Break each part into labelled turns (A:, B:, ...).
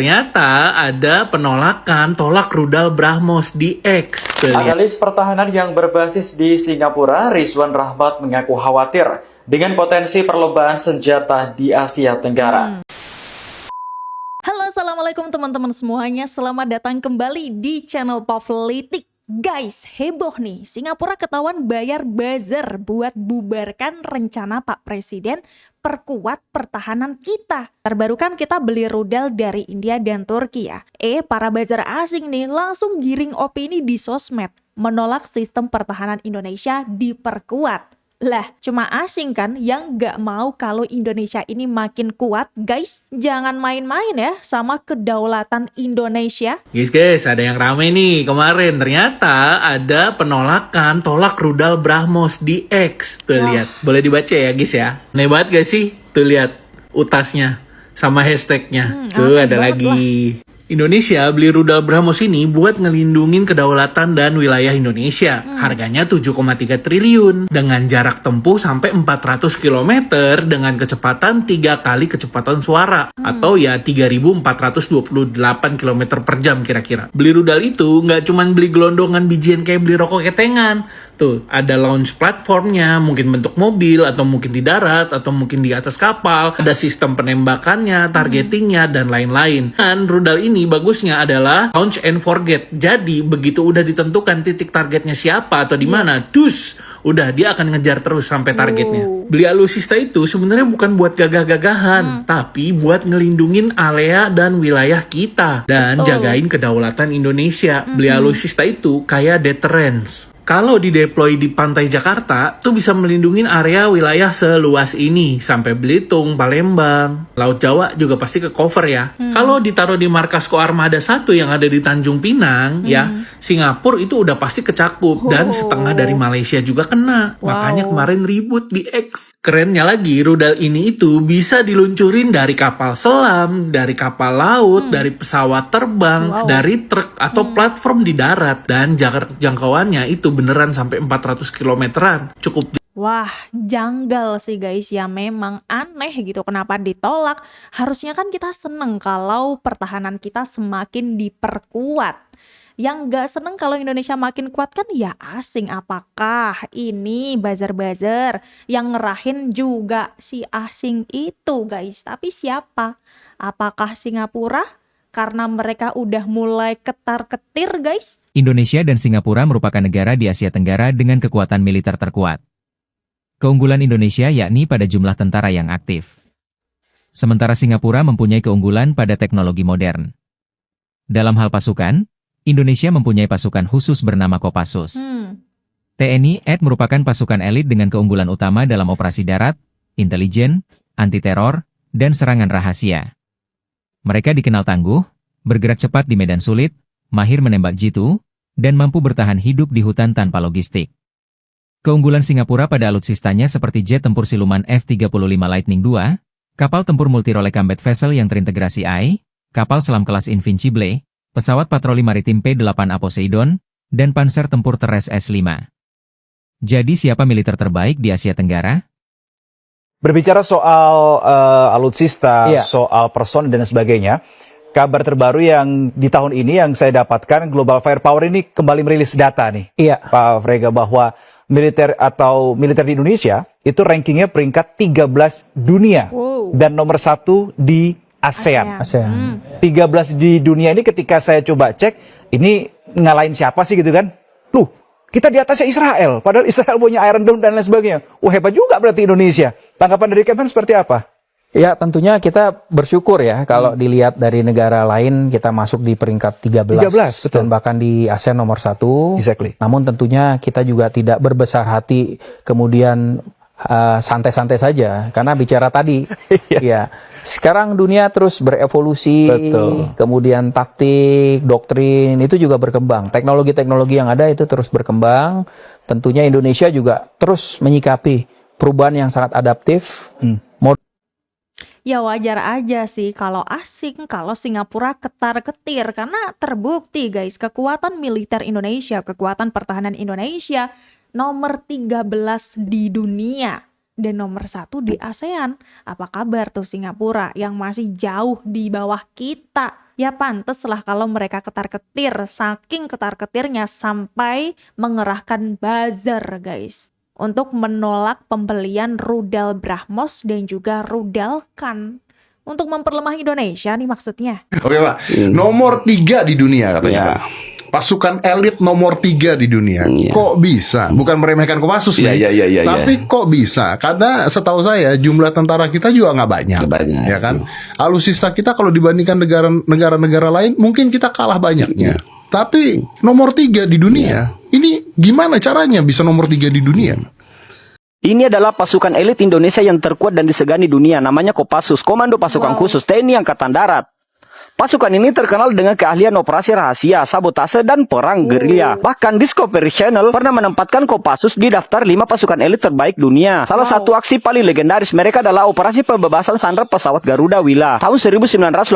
A: Ternyata ada penolakan tolak rudal BrahMos di X.
B: Analis pertahanan yang berbasis di Singapura, Rizwan Rahmat mengaku khawatir dengan potensi perlombaan senjata di Asia Tenggara.
C: Halo, assalamualaikum teman-teman semuanya. Selamat datang kembali di channel Pavlitik. Guys, heboh nih. Singapura ketahuan bayar buzzer buat bubarkan rencana Pak Presiden perkuat pertahanan kita. Terbaru kan kita beli rudal dari India dan Turki ya. Para buzzer asing nih langsung giring opini di sosmed, menolak sistem pertahanan Indonesia diperkuat. Lah, cuma asing kan yang gak mau kalau Indonesia ini makin kuat, guys. Jangan main-main ya sama kedaulatan Indonesia.
A: Guys, ada yang rame nih kemarin. Ternyata ada penolakan tolak rudal BrahMos di X. Tuh lihat, boleh dibaca ya guys ya. Aneh banget gak sih? Tuh lihat utasnya sama hashtagnya. Tuh ada lagi. Indonesia beli rudal BrahMos ini buat ngelindungin kedaulatan dan wilayah Indonesia. Harganya 7,3 triliun dengan jarak tempuh sampai 400 km dengan kecepatan 3 kali kecepatan suara atau ya 3.428 km per jam kira-kira. Beli rudal itu nggak cuman beli gelondongan bijian kayak beli rokok ketengan. Tuh, ada launch platformnya, mungkin bentuk mobil atau mungkin di darat atau mungkin di atas kapal. Ada sistem penembakannya, targetingnya dan lain-lain. Dan rudal ini bagusnya adalah launch and forget. Jadi begitu udah ditentukan titik targetnya siapa atau di mana, udah dia akan ngejar terus sampai targetnya. Beli alutsista itu sebenarnya bukan buat gagah-gagahan, tapi buat ngelindungin area dan wilayah kita dan jagain kedaulatan Indonesia. Beli alutsista itu kayak deterrence. Kalau dideploy di pantai Jakarta, tuh bisa melindungi area wilayah seluas ini. Sampai Belitung, Palembang, Laut Jawa juga pasti ke cover ya. Kalau ditaruh di markas Koarmada 1 yang ada di Tanjung Pinang, ya, Singapura itu udah pasti kecakup. Dan setengah dari Malaysia juga kena. Makanya kemarin ribut di X. Kerennya lagi, rudal ini itu bisa diluncurin dari kapal selam, dari kapal laut, dari pesawat terbang, dari truk atau platform di darat. Dan jangkauannya itu beneran sampai 400 kilometeran. Cukup.
C: Wah, janggal sih guys ya, memang aneh gitu kenapa ditolak. Harusnya kan kita seneng kalau pertahanan kita semakin diperkuat. Yang gak seneng kalau Indonesia makin kuat kan ya asing. Apakah ini buzzer-buzzer yang ngerahin juga si asing itu guys? Tapi siapa? Apakah Singapura? Karena mereka udah mulai ketar-ketir guys.
D: Indonesia dan Singapura merupakan negara di Asia Tenggara dengan kekuatan militer terkuat. Keunggulan Indonesia yakni pada jumlah tentara yang aktif. Sementara Singapura mempunyai keunggulan pada teknologi modern. Dalam hal pasukan, Indonesia mempunyai pasukan khusus bernama Kopassus. TNI AD merupakan pasukan elit dengan keunggulan utama dalam operasi darat, intelijen, anti-teror, dan serangan rahasia. Mereka dikenal tangguh, bergerak cepat di medan sulit, mahir menembak jitu, dan mampu bertahan hidup di hutan tanpa logistik. Keunggulan Singapura pada alutsistanya seperti jet tempur siluman F-35 Lightning II, kapal tempur multi-role combat vessel yang terintegrasi AI, kapal selam kelas Invincible, pesawat patroli maritim P-8A Poseidon, dan panser tempur teres S-5. Jadi siapa militer terbaik di Asia Tenggara?
E: Berbicara soal alutsista, soal person dan sebagainya, kabar terbaru yang di tahun ini yang saya dapatkan, Global Firepower ini kembali merilis data nih, Pak Frega, bahwa militer di Indonesia itu rankingnya peringkat 13 dunia dan nomor 1 di ASEAN. 13 di dunia ini ketika saya coba cek, ini ngalahin siapa sih gitu kan? Kita di atasnya Israel, padahal Israel punya Iron Dome dan lain sebagainya. Hebat juga berarti Indonesia. Tanggapan dari Kevin seperti apa?
F: Ya, tentunya kita bersyukur ya kalau dilihat dari negara lain kita masuk di peringkat 13
E: betul.
F: Dan bahkan di ASEAN nomor 1.
E: Exactly.
F: Namun tentunya kita juga tidak berbesar hati kemudian santai-santai saja karena bicara tadi ya sekarang dunia terus berevolusi. Kemudian taktik, doktrin itu juga berkembang, teknologi-teknologi yang ada itu terus berkembang. Tentunya Indonesia juga terus menyikapi perubahan yang sangat adaptif.
C: Ya wajar aja sih kalau asing, kalau Singapura ketar-ketir karena terbukti guys kekuatan militer Indonesia, kekuatan pertahanan Indonesia nomor 13 di dunia dan nomor 1 di ASEAN. Apa kabar tuh Singapura yang masih jauh di bawah kita? Ya pantes lah kalau mereka ketar-ketir, saking ketar-ketirnya sampai mengerahkan buzzer guys. Untuk menolak pembelian rudal BrahMos dan juga rudal Khan. Untuk memperlemah Indonesia nih maksudnya.
G: Oke Pak, nomor 3 di dunia katanya Pak. Pasukan elit nomor 3 di dunia. Kok bisa? Bukan meremehkan Kopassus nih. Tapi kok bisa? Karena setahu saya jumlah tentara kita juga nggak banyak. Ya kan? Alutsista kita kalau dibandingkan negara-negara lain mungkin kita kalah banyaknya. Tapi nomor 3 di dunia. Ini gimana caranya bisa nomor 3 di dunia?
H: Ini adalah pasukan elit Indonesia yang terkuat dan disegani dunia. Namanya Kopassus, Komando Pasukan Khusus TNI Angkatan Darat. Pasukan ini terkenal dengan keahlian operasi rahasia, sabotase, dan perang gerilya. Bahkan Discovery Channel pernah menempatkan Kopassus di daftar 5 pasukan elit terbaik dunia. Salah satu aksi paling legendaris mereka adalah operasi pembebasan sandera pesawat Garuda Wila tahun 1981.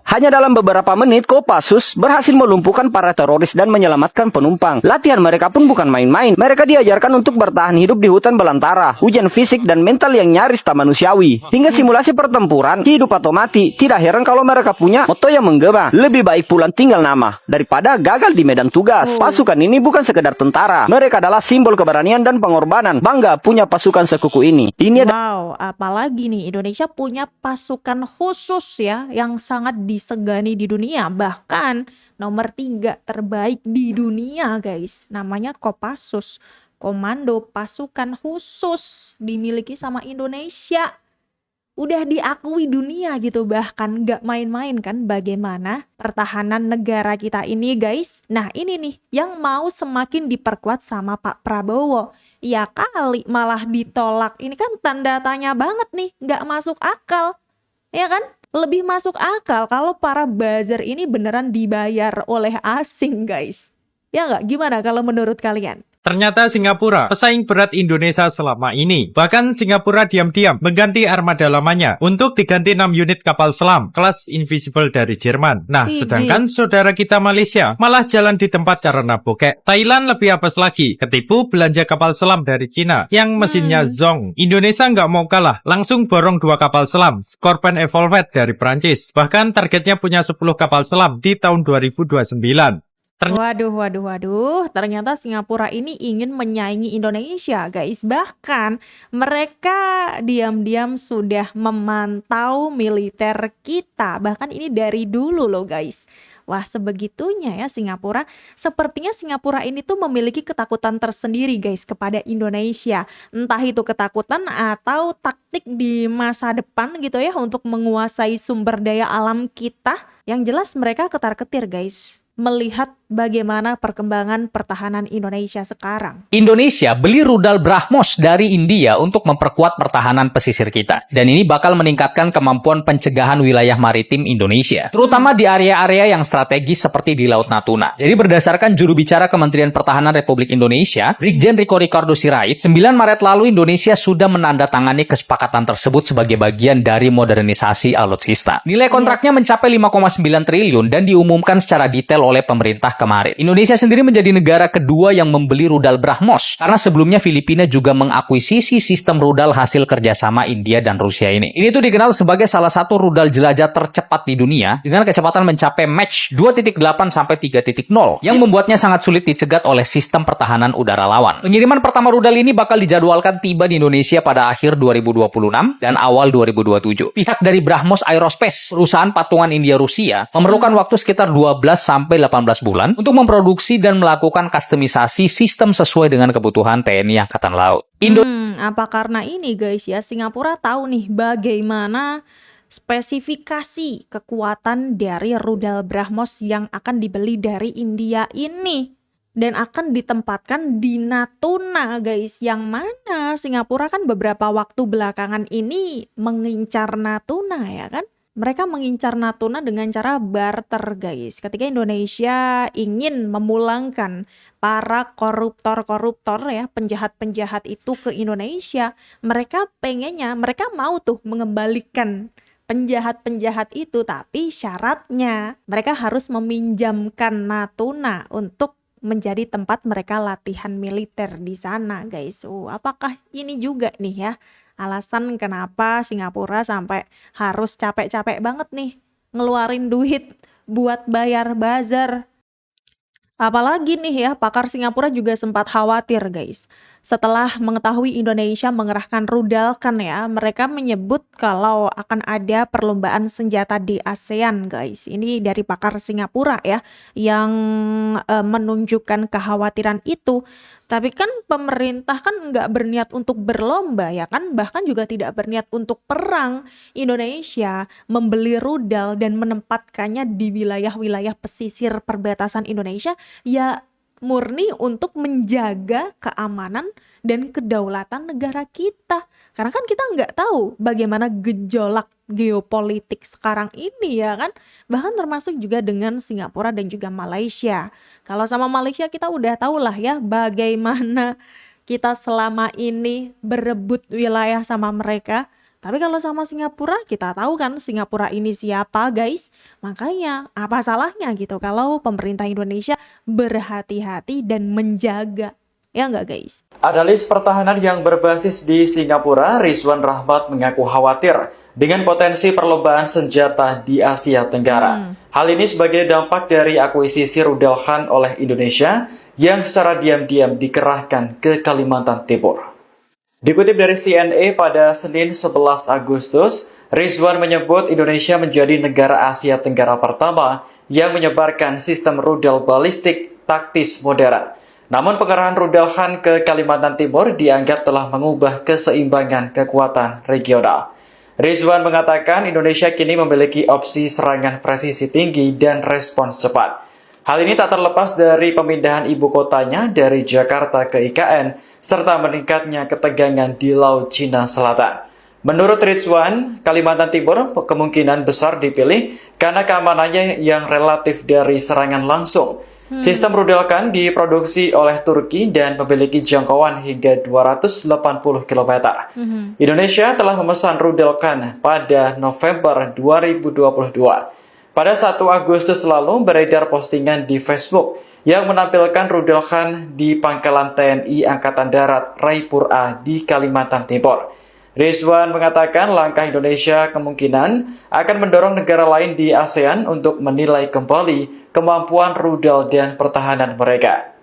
H: Hanya dalam beberapa menit, Kopassus berhasil melumpuhkan para teroris dan menyelamatkan penumpang. Latihan mereka pun bukan main-main. Mereka diajarkan untuk bertahan hidup di hutan belantara, ujian fisik dan mental yang nyaris tak manusiawi. Hingga simulasi pertempuran, hidup atau mati. Tidak heran kalau mereka punya moto yang menggema, lebih baik pulang tinggal nama daripada gagal di medan tugas. Pasukan ini bukan sekedar tentara, mereka adalah simbol keberanian dan pengorbanan. Bangga punya pasukan sekuku ini.
C: Wow, apalagi nih Indonesia punya pasukan khusus ya yang sangat disegani di dunia. Bahkan nomor 3 terbaik di dunia guys. Namanya Kopassus, Komando Pasukan Khusus, dimiliki sama Indonesia. Udah diakui dunia gitu, bahkan gak main-main kan bagaimana pertahanan negara kita ini guys. Nah ini nih yang mau semakin diperkuat sama Pak Prabowo. Ya kali malah ditolak, ini kan tanda tanya banget nih, gak masuk akal. Ya kan? Lebih masuk akal kalau para buzzer ini beneran dibayar oleh asing guys. Ya gak? Gimana kalau menurut kalian?
I: Ternyata Singapura pesaing berat Indonesia selama ini. Bahkan Singapura diam-diam mengganti armada lamanya untuk diganti 6 unit kapal selam kelas Invisible dari Jerman. Nah, sedangkan saudara kita Malaysia malah jalan di tempat karena bokek. Thailand lebih apes lagi, ketipu belanja kapal selam dari Cina yang mesinnya Zong. Indonesia nggak mau kalah, langsung borong 2 kapal selam Scorpion Evolved dari Prancis. Bahkan targetnya punya 10 kapal selam di tahun 2029.
C: Waduh, ternyata Singapura ini ingin menyaingi Indonesia guys. Bahkan mereka diam-diam sudah memantau militer kita. Bahkan ini dari dulu loh guys. Wah sebegitunya ya Singapura. Sepertinya Singapura ini tuh memiliki ketakutan tersendiri guys kepada Indonesia. Entah itu ketakutan atau taktik di masa depan gitu ya untuk menguasai sumber daya alam kita. Yang jelas mereka ketar-ketir guys. Melihat bagaimana perkembangan pertahanan Indonesia sekarang.
J: Indonesia beli rudal BrahMos dari India untuk memperkuat pertahanan pesisir kita. Dan ini bakal meningkatkan kemampuan pencegahan wilayah maritim Indonesia. Terutama di area-area yang strategis seperti di Laut Natuna. Jadi berdasarkan juru bicara Kementerian Pertahanan Republik Indonesia, Brigjen Riko Ricardo Sirait, 9 Maret lalu Indonesia sudah menandatangani kesepakatan tersebut sebagai bagian dari modernisasi alutsista. Nilai kontraknya mencapai 5,9 triliun dan diumumkan secara detail oleh pemerintah kemarin. Indonesia sendiri menjadi negara kedua yang membeli rudal BrahMos karena sebelumnya Filipina juga mengakuisisi sistem rudal hasil kerjasama India dan Rusia ini. Ini tuh dikenal sebagai salah satu rudal jelajah tercepat di dunia dengan kecepatan mencapai Mach 2.8 sampai 3.0 yang membuatnya sangat sulit dicegat oleh sistem pertahanan udara lawan. Pengiriman pertama rudal ini bakal dijadwalkan tiba di Indonesia pada akhir 2026 dan awal 2027. Pihak dari BrahMos Aerospace, perusahaan patungan India Rusia, memerlukan waktu sekitar 12 sampai 18 bulan untuk memproduksi dan melakukan kustomisasi sistem sesuai dengan kebutuhan TNI Angkatan Laut.
C: Apa karena ini guys ya, Singapura tahu nih bagaimana spesifikasi kekuatan dari rudal BrahMos yang akan dibeli dari India ini. Dan akan ditempatkan di Natuna guys. Yang mana Singapura kan beberapa waktu belakangan ini mengincar Natuna ya kan. Mereka mengincar Natuna dengan cara barter guys. Ketika Indonesia ingin memulangkan para koruptor-koruptor ya, penjahat-penjahat itu ke Indonesia, mereka mau tuh mengembalikan penjahat-penjahat itu, tapi syaratnya mereka harus meminjamkan Natuna untuk menjadi tempat mereka latihan militer di sana guys. Apakah ini juga nih ya alasan kenapa Singapura sampai harus capek-capek banget nih ngeluarin duit buat bayar buzzer. Apalagi nih ya, pakar Singapura juga sempat khawatir guys. Setelah mengetahui Indonesia mengerahkan rudal kan ya, mereka menyebut kalau akan ada perlombaan senjata di ASEAN guys. Ini dari pakar Singapura ya, yang menunjukkan kekhawatiran itu. Tapi kan pemerintah kan nggak berniat untuk berlomba ya kan, bahkan juga tidak berniat untuk perang. Indonesia membeli rudal dan menempatkannya di wilayah-wilayah pesisir perbatasan Indonesia ya murni untuk menjaga keamanan dan kedaulatan negara kita. Karena kan kita nggak tahu bagaimana gejolak geopolitik sekarang ini ya kan. Bahkan termasuk juga dengan Singapura dan juga Malaysia. Kalau sama Malaysia kita udah tahu lah ya bagaimana kita selama ini berebut wilayah sama mereka. Tapi kalau sama Singapura, kita tahu kan Singapura ini siapa guys. Makanya apa salahnya gitu kalau pemerintah Indonesia berhati-hati dan menjaga. Ya nggak guys?
B: Analis pertahanan yang berbasis di Singapura, Rizwan Rahmat mengaku khawatir dengan potensi perlombaan senjata di Asia Tenggara. Hal ini sebagai dampak dari akuisisi rudal Khan oleh Indonesia yang secara diam-diam dikerahkan ke Kalimantan Timur. Dikutip dari CNA pada Senin 11 Agustus, Rizwan menyebut Indonesia menjadi negara Asia Tenggara pertama yang menyebarkan sistem rudal balistik taktis modern. Namun pengerahan rudal Khan ke Kalimantan Timur dianggap telah mengubah keseimbangan kekuatan regional. Rizwan mengatakan Indonesia kini memiliki opsi serangan presisi tinggi dan respons cepat. Hal ini tak terlepas dari pemindahan ibu kotanya dari Jakarta ke IKN, serta meningkatnya ketegangan di Laut Cina Selatan. Menurut Rizwan, Kalimantan Timur kemungkinan besar dipilih karena keamanannya yang relatif dari serangan langsung. Sistem rudal Khan diproduksi oleh Turki dan memiliki jangkauan hingga 280 km. Indonesia telah memesan rudal Khan pada November 2022. Pada 1 Agustus lalu beredar postingan di Facebook yang menampilkan rudal Khan di pangkalan TNI Angkatan Darat Raipur A di Kalimantan Timur. Rizwan mengatakan langkah Indonesia kemungkinan akan mendorong negara lain di ASEAN untuk menilai kembali kemampuan rudal dan pertahanan mereka.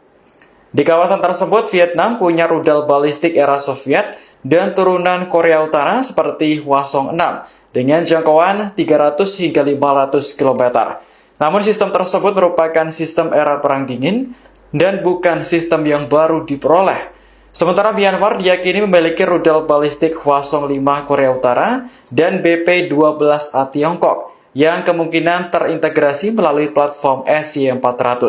B: Di kawasan tersebut, Vietnam punya rudal balistik era Soviet dan turunan Korea Utara seperti Hwasong 6 dengan jangkauan 300 hingga 500 km. Namun sistem tersebut merupakan sistem era Perang Dingin dan bukan sistem yang baru diperoleh. Sementara Myanmar diyakini memiliki rudal balistik Hwasong 5 Korea Utara dan BP-12A Tiongkok yang kemungkinan terintegrasi melalui platform SY-400.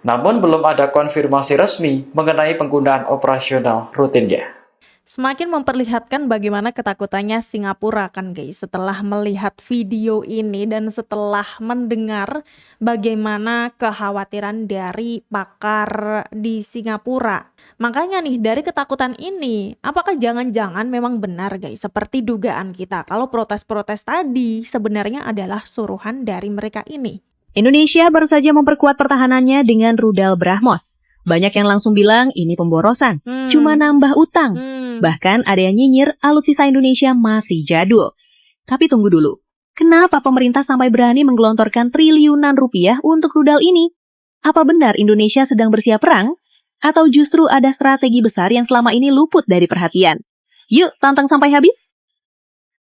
B: Namun belum ada konfirmasi resmi mengenai penggunaan operasional rutinnya.
C: Semakin memperlihatkan bagaimana ketakutannya Singapura kan guys setelah melihat video ini dan setelah mendengar bagaimana kekhawatiran dari pakar di Singapura. Makanya nih dari ketakutan ini, apakah jangan-jangan memang benar guys seperti dugaan kita kalau protes-protes tadi sebenarnya adalah suruhan dari mereka ini.
K: Indonesia baru saja memperkuat pertahanannya dengan rudal BrahMos. Banyak yang langsung bilang ini pemborosan, cuma nambah utang. Bahkan ada yang nyinyir alutsista Indonesia masih jadul. Tapi tunggu dulu, kenapa pemerintah sampai berani menggelontorkan triliunan rupiah untuk rudal ini? Apa benar Indonesia sedang bersiap perang? Atau justru ada strategi besar yang selama ini luput dari perhatian? Yuk, tantang sampai habis!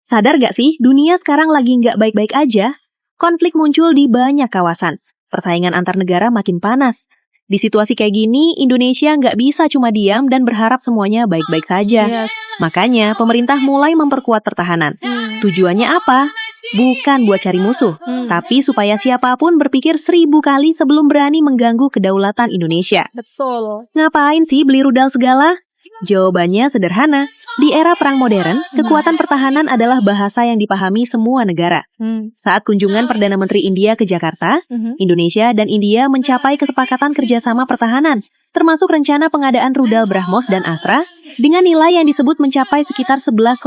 K: Sadar gak sih, dunia sekarang lagi nggak baik-baik aja? Konflik muncul di banyak kawasan. Persaingan antar negara makin panas. Di situasi kayak gini, Indonesia nggak bisa cuma diam dan berharap semuanya baik-baik saja. Makanya, pemerintah mulai memperkuat pertahanan. Tujuannya apa? Bukan buat cari musuh, tapi supaya siapapun berpikir 1000 kali sebelum berani mengganggu kedaulatan Indonesia.
C: Betul.
K: Ngapain sih beli rudal segala? Jawabannya sederhana. Di era perang modern, kekuatan pertahanan adalah bahasa yang dipahami semua negara. Saat kunjungan Perdana Menteri India ke Jakarta, Indonesia dan India mencapai kesepakatan kerjasama pertahanan, termasuk rencana pengadaan rudal BrahMos dan Astra, dengan nilai yang disebut mencapai sekitar 11,3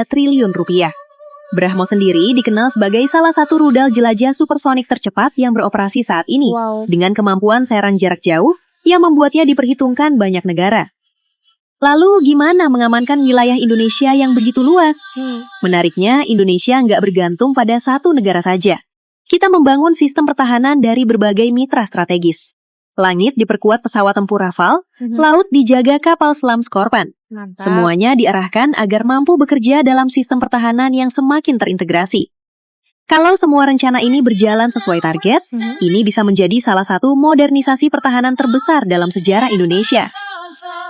K: triliun rupiah. BrahMos sendiri dikenal sebagai salah satu rudal jelajah supersonik tercepat yang beroperasi saat ini, dengan kemampuan serang jarak jauh yang membuatnya diperhitungkan banyak negara. Lalu gimana mengamankan wilayah Indonesia yang begitu luas? Menariknya, Indonesia nggak bergantung pada satu negara saja. kita membangun sistem pertahanan dari berbagai mitra strategis. Langit diperkuat pesawat tempur Rafale, laut dijaga kapal selam Skorpan. Semuanya diarahkan agar mampu bekerja dalam sistem pertahanan yang semakin terintegrasi. Kalau semua rencana ini berjalan sesuai target, ini bisa menjadi salah satu modernisasi pertahanan terbesar dalam sejarah Indonesia.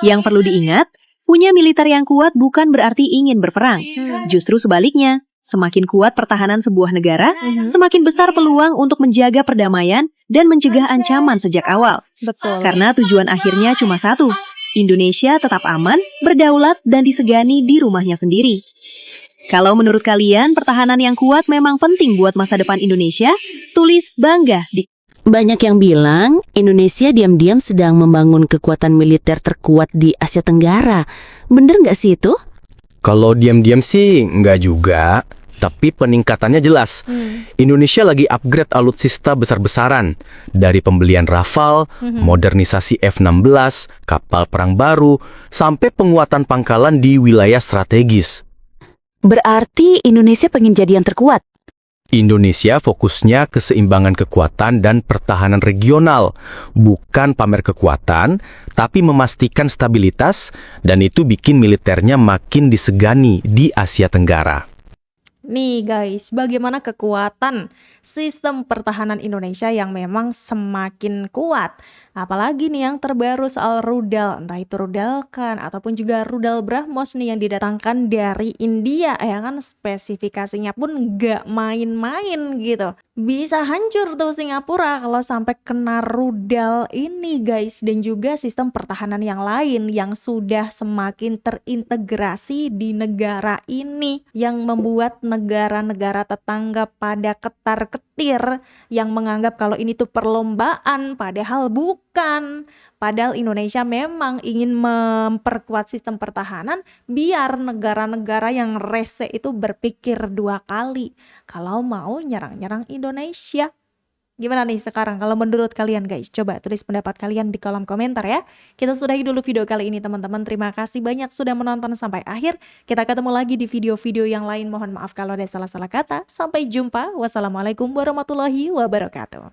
K: Yang perlu diingat, punya militer yang kuat bukan berarti ingin berperang. Justru sebaliknya, semakin kuat pertahanan sebuah negara, semakin besar peluang untuk menjaga perdamaian dan mencegah ancaman sejak awal.
C: Betul.
K: Karena tujuan akhirnya cuma satu, Indonesia tetap aman, berdaulat, dan disegani di rumahnya sendiri. Kalau menurut kalian pertahanan yang kuat memang penting buat masa depan Indonesia, tulis bangga di.
L: Banyak yang bilang Indonesia diam-diam sedang membangun kekuatan militer terkuat di Asia Tenggara. Bener nggak sih itu?
M: Kalau diam-diam sih nggak juga, tapi peningkatannya jelas. Indonesia lagi upgrade alutsista besar-besaran, dari pembelian Rafale, modernisasi F-16, kapal perang baru, sampai penguatan pangkalan di wilayah strategis.
L: Berarti Indonesia pengen jadi yang terkuat.
M: Indonesia fokusnya keseimbangan kekuatan dan pertahanan regional, bukan pamer kekuatan, tapi memastikan stabilitas, dan itu bikin militernya makin disegani di Asia Tenggara.
C: Nih guys, bagaimana kekuatan sistem pertahanan Indonesia yang memang semakin kuat. Apalagi nih yang terbaru soal rudal, entah itu rudal Khan ataupun juga rudal BrahMos nih yang didatangkan dari India, ya kan, spesifikasinya pun gak main-main gitu. Bisa hancur tuh Singapura kalau sampai kena rudal ini guys. Dan juga sistem pertahanan yang lain yang sudah semakin terintegrasi di negara ini, yang membuat negara-negara tetangga pada ketar-ketir, yang menganggap kalau ini tuh perlombaan, padahal bukan. Padahal Indonesia memang ingin memperkuat sistem pertahanan biar negara-negara yang rese itu berpikir dua kali kalau mau nyerang-nyerang Indonesia. Gimana nih sekarang kalau menurut kalian guys? Coba tulis pendapat kalian di kolom komentar ya. Kita sudahi dulu video kali ini teman-teman. Terima kasih banyak sudah menonton sampai akhir. Kita ketemu lagi di video-video yang lain. Mohon maaf kalau ada salah-salah kata. Sampai jumpa. Wassalamualaikum warahmatullahi wabarakatuh.